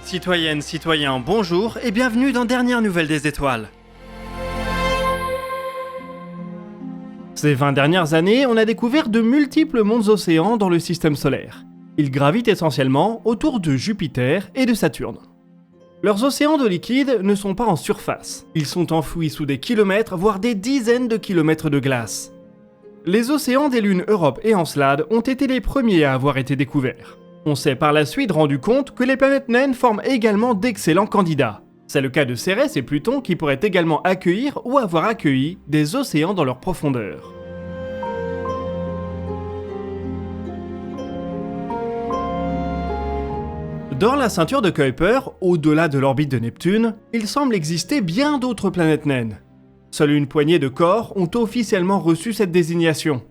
Citoyennes, citoyens, bonjour et bienvenue dans Dernières Nouvelles des Étoiles. Ces 20 dernières années, on a découvert de multiples mondes océans dans le système solaire. Ils gravitent essentiellement autour de Jupiter et de Saturne. Leurs océans d'eau liquide ne sont pas en surface. Ils sont enfouis sous des kilomètres, voire des dizaines de kilomètres de glace. Les océans des lunes Europe et Encelade ont été les premiers à avoir été découverts. On s'est par la suite rendu compte que les planètes naines forment également d'excellents candidats. C'est le cas de Cérès et Pluton qui pourraient également accueillir ou avoir accueilli des océans dans leur profondeur. Dans la ceinture de Kuiper, au-delà de l'orbite de Neptune, il semble exister bien d'autres planètes naines. Seule une poignée de corps ont officiellement reçu cette désignation.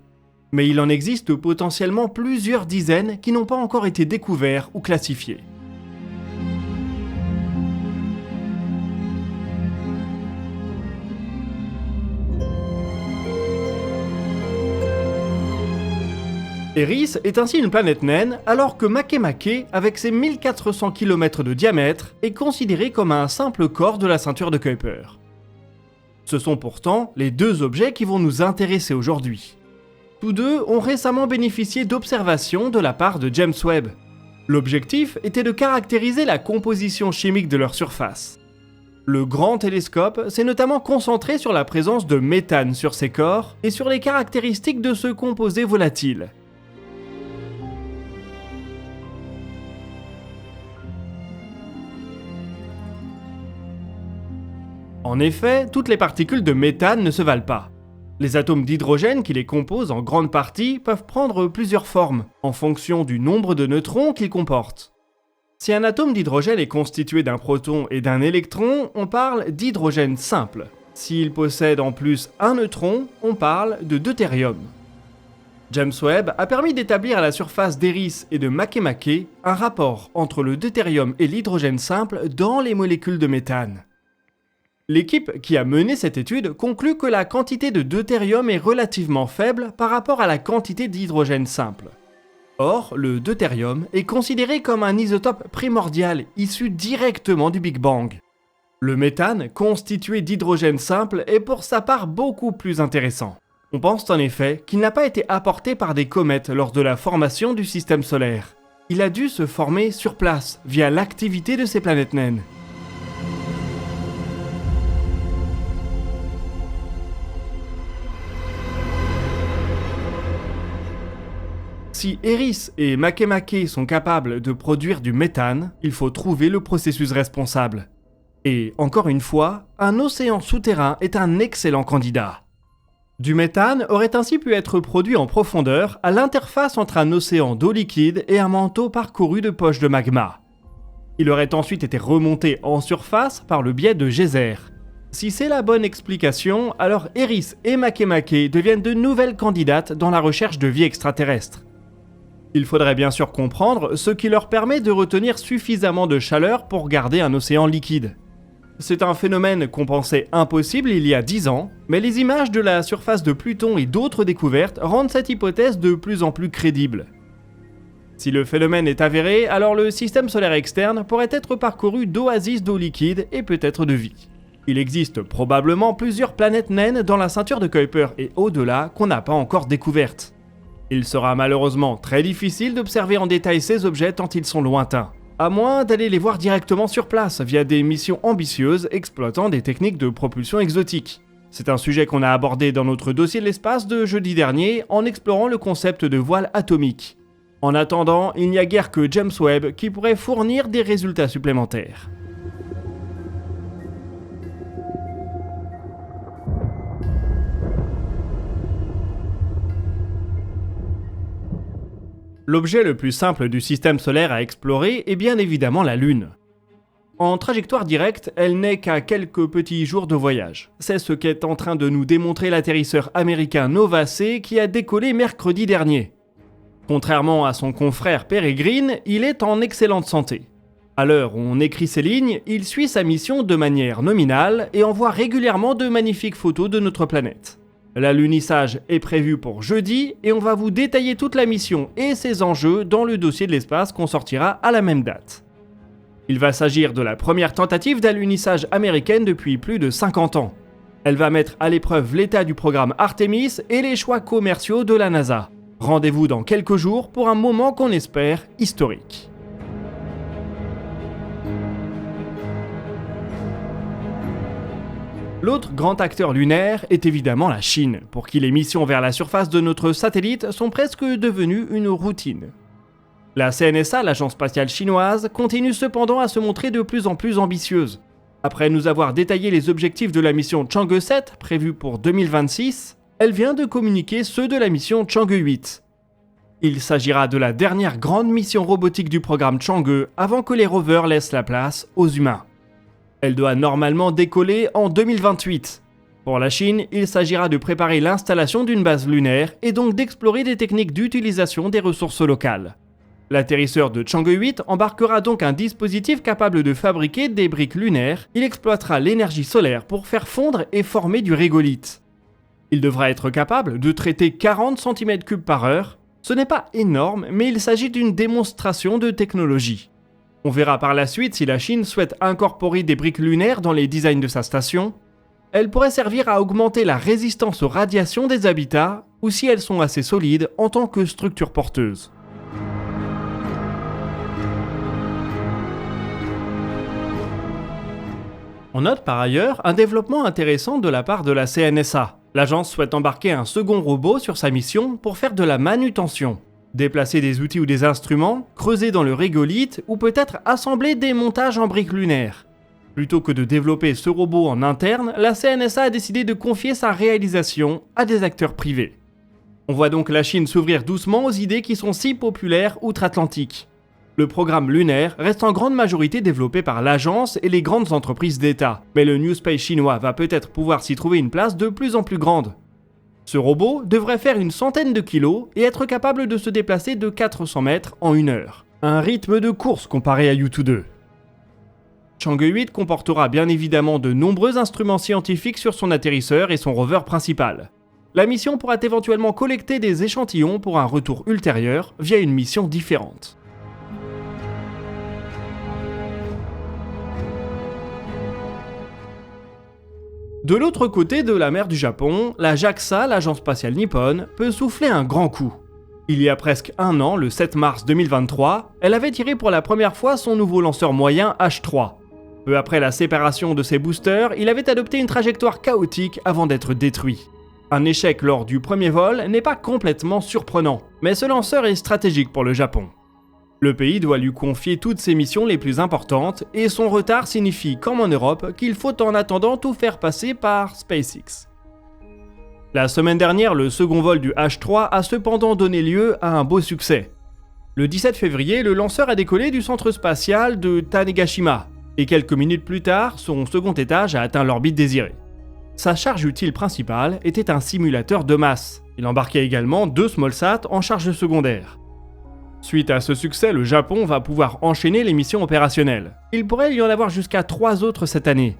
Mais il en existe potentiellement plusieurs dizaines qui n'ont pas encore été découverts ou classifiés. Eris est ainsi une planète naine, alors que Makemake, avec ses 1400 km de diamètre, est considéré comme un simple corps de la ceinture de Kuiper. Ce sont pourtant les deux objets qui vont nous intéresser aujourd'hui. Tous deux ont récemment bénéficié d'observations de la part de James Webb. L'objectif était de caractériser la composition chimique de leur surface. Le grand télescope s'est notamment concentré sur la présence de méthane sur ces corps et sur les caractéristiques de ce composé volatile. En effet, toutes les particules de méthane ne se valent pas. Les atomes d'hydrogène qui les composent en grande partie peuvent prendre plusieurs formes, en fonction du nombre de neutrons qu'ils comportent. Si un atome d'hydrogène est constitué d'un proton et d'un électron, on parle d'hydrogène simple. S'il possède en plus un neutron, on parle de deutérium. James Webb a permis d'établir à la surface d'Eris et de Makemake un rapport entre le deutérium et l'hydrogène simple dans les molécules de méthane. L'équipe qui a mené cette étude conclut que la quantité de deutérium est relativement faible par rapport à la quantité d'hydrogène simple. Or, le deutérium est considéré comme un isotope primordial issu directement du Big Bang. Le méthane, constitué d'hydrogène simple, est pour sa part beaucoup plus intéressant. On pense en effet qu'il n'a pas été apporté par des comètes lors de la formation du système solaire. Il a dû se former sur place via l'activité de ces planètes naines. Si Eris et Makemake sont capables de produire du méthane, il faut trouver le processus responsable. Et encore une fois, un océan souterrain est un excellent candidat. Du méthane aurait ainsi pu être produit en profondeur à l'interface entre un océan d'eau liquide et un manteau parcouru de poches de magma. Il aurait ensuite été remonté en surface par le biais de geysers. Si c'est la bonne explication, alors Eris et Makemake deviennent de nouvelles candidates dans la recherche de vie extraterrestre. Il faudrait bien sûr comprendre ce qui leur permet de retenir suffisamment de chaleur pour garder un océan liquide. C'est un phénomène qu'on pensait impossible il y a 10 ans, mais les images de la surface de Pluton et d'autres découvertes rendent cette hypothèse de plus en plus crédible. Si le phénomène est avéré, alors le système solaire externe pourrait être parcouru d'oasis d'eau liquide et peut-être de vie. Il existe probablement plusieurs planètes naines dans la ceinture de Kuiper et au-delà qu'on n'a pas encore découvertes. Il sera malheureusement très difficile d'observer en détail ces objets tant ils sont lointains, à moins d'aller les voir directement sur place via des missions ambitieuses exploitant des techniques de propulsion exotiques. C'est un sujet qu'on a abordé dans notre dossier de l'espace de jeudi dernier en explorant le concept de voile atomique. En attendant, il n'y a guère que James Webb qui pourrait fournir des résultats supplémentaires. L'objet le plus simple du système solaire à explorer est bien évidemment la Lune. En trajectoire directe, elle n'est qu'à quelques petits jours de voyage. C'est ce qu'est en train de nous démontrer l'atterrisseur américain Nova C qui a décollé mercredi dernier. Contrairement à son confrère Peregrine, il est en excellente santé. À l'heure où on écrit ces lignes, il suit sa mission de manière nominale et envoie régulièrement de magnifiques photos de notre planète. L'alunissage est prévu pour jeudi et on va vous détailler toute la mission et ses enjeux dans le dossier de l'espace qu'on sortira à la même date. Il va s'agir de la première tentative d'alunissage américaine depuis plus de 50 ans. Elle va mettre à l'épreuve l'état du programme Artemis et les choix commerciaux de la NASA. Rendez-vous dans quelques jours pour un moment qu'on espère historique. L'autre grand acteur lunaire est évidemment la Chine, pour qui les missions vers la surface de notre satellite sont presque devenues une routine. La CNSA, l'agence spatiale chinoise, continue cependant à se montrer de plus en plus ambitieuse. Après nous avoir détaillé les objectifs de la mission Chang'e 7, prévue pour 2026, elle vient de communiquer ceux de la mission Chang'e 8. Il s'agira de la dernière grande mission robotique du programme Chang'e avant que les rovers laissent la place aux humains. Elle doit normalement décoller en 2028. Pour la Chine, il s'agira de préparer l'installation d'une base lunaire et donc d'explorer des techniques d'utilisation des ressources locales. L'atterrisseur de Chang'e 8 embarquera donc un dispositif capable de fabriquer des briques lunaires. Il exploitera l'énergie solaire pour faire fondre et former du régolithe. Il devra être capable de traiter 40 cm3 par heure. Ce n'est pas énorme, mais il s'agit d'une démonstration de technologie. On verra par la suite si la Chine souhaite incorporer des briques lunaires dans les designs de sa station. Elles pourraient servir à augmenter la résistance aux radiations des habitats ou si elles sont assez solides en tant que structure porteuse. On note par ailleurs un développement intéressant de la part de la CNSA. L'agence souhaite embarquer un second robot sur sa mission pour faire de la manutention. Déplacer des outils ou des instruments, creuser dans le régolithe ou peut-être assembler des montages en briques lunaires. Plutôt que de développer ce robot en interne, la CNSA a décidé de confier sa réalisation à des acteurs privés. On voit donc la Chine s'ouvrir doucement aux idées qui sont si populaires outre-Atlantique. Le programme lunaire reste en grande majorité développé par l'agence et les grandes entreprises d'État, mais le New Space chinois va peut-être pouvoir s'y trouver une place de plus en plus grande. Ce robot devrait faire une centaine de kilos et être capable de se déplacer de 400 mètres en 1 heure. Un rythme de course comparé à Yutu 2. Chang'e 8 comportera bien évidemment de nombreux instruments scientifiques sur son atterrisseur et son rover principal. La mission pourra éventuellement collecter des échantillons pour un retour ultérieur via une mission différente. De l'autre côté de la mer du Japon, la JAXA, l'agence spatiale nippone, peut souffler un grand coup. Il y a presque un an, le 7 mars 2023, elle avait tiré pour la première fois son nouveau lanceur moyen H3. Peu après la séparation de ses boosters, il avait adopté une trajectoire chaotique avant d'être détruit. Un échec lors du premier vol n'est pas complètement surprenant, mais ce lanceur est stratégique pour le Japon. Le pays doit lui confier toutes ses missions les plus importantes et son retard signifie, comme en Europe, qu'il faut en attendant tout faire passer par SpaceX. La semaine dernière, le second vol du H3 a cependant donné lieu à un beau succès. Le 17 février, le lanceur a décollé du centre spatial de Tanegashima et quelques minutes plus tard, son second étage a atteint l'orbite désirée. Sa charge utile principale était un simulateur de masse. Il embarquait également 2 smallsats en charge secondaire. Suite à ce succès, le Japon va pouvoir enchaîner les missions opérationnelles. Il pourrait y en avoir jusqu'à 3 autres cette année.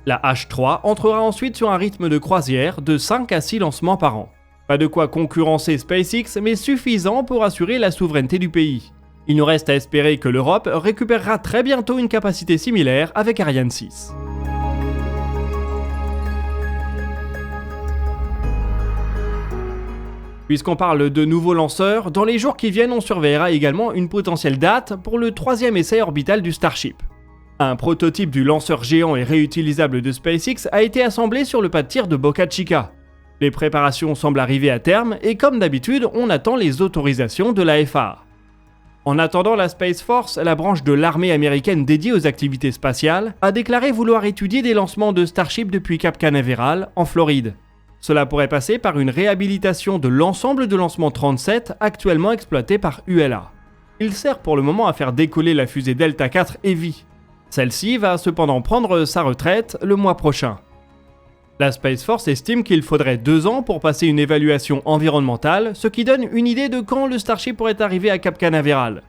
La H3 entrera ensuite sur un rythme de croisière de 5 à 6 lancements par an. Pas de quoi concurrencer SpaceX, mais suffisant pour assurer la souveraineté du pays. Il nous reste à espérer que l'Europe récupérera très bientôt une capacité similaire avec Ariane 6. Puisqu'on parle de nouveaux lanceurs, dans les jours qui viennent, on surveillera également une potentielle date pour le 3e essai orbital du Starship. Un prototype du lanceur géant et réutilisable de SpaceX a été assemblé sur le pas de tir de Boca Chica. Les préparations semblent arriver à terme et comme d'habitude, on attend les autorisations de la FAA. En attendant, la Space Force, la branche de l'armée américaine dédiée aux activités spatiales, a déclaré vouloir étudier des lancements de Starship depuis Cap Canaveral, en Floride. Cela pourrait passer par une réhabilitation de l'ensemble de lancement 37 actuellement exploité par ULA. Il sert pour le moment à faire décoller la fusée Delta IV Heavy. Celle-ci va cependant prendre sa retraite le mois prochain. La Space Force estime qu'il faudrait 2 ans pour passer une évaluation environnementale, ce qui donne une idée de quand le Starship pourrait arriver à Cap Canaveral.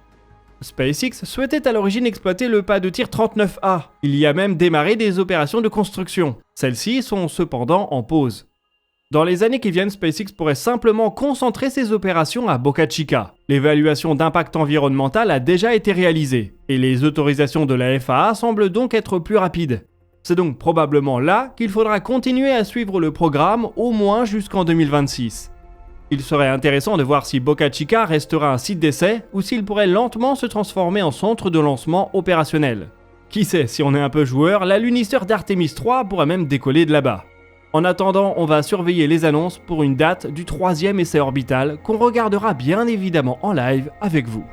SpaceX souhaitait à l'origine exploiter le pas de tir 39A. Il y a même démarré des opérations de construction. Celles-ci sont cependant en pause. Dans les années qui viennent, SpaceX pourrait simplement concentrer ses opérations à Boca Chica. L'évaluation d'impact environnemental a déjà été réalisée, et les autorisations de la FAA semblent donc être plus rapides. C'est donc probablement là qu'il faudra continuer à suivre le programme au moins jusqu'en 2026. Il serait intéressant de voir si Boca Chica restera un site d'essai ou s'il pourrait lentement se transformer en centre de lancement opérationnel. Qui sait, si on est un peu joueur, la lunisseur d'Artemis 3 pourrait même décoller de là-bas. En attendant, on va surveiller les annonces pour une date du 3e essai orbital qu'on regardera bien évidemment en live avec vous.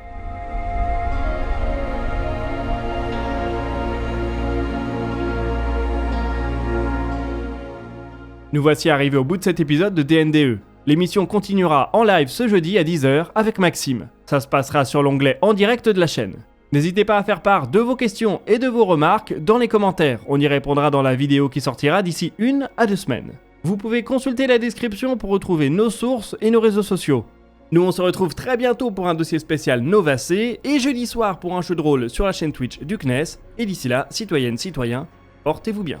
Nous voici arrivés au bout de cet épisode de DNDE. L'émission continuera en live ce jeudi à 10h avec Maxime. Ça se passera sur l'onglet en direct de la chaîne. N'hésitez pas à faire part de vos questions et de vos remarques dans les commentaires. On y répondra dans la vidéo qui sortira d'ici 1 à 2 semaines. Vous pouvez consulter la description pour retrouver nos sources et nos réseaux sociaux. Nous on se retrouve très bientôt pour un dossier spécial Novacé et jeudi soir pour un jeu de rôle sur la chaîne Twitch du CNES. Et d'ici là, citoyennes, citoyens, portez-vous bien.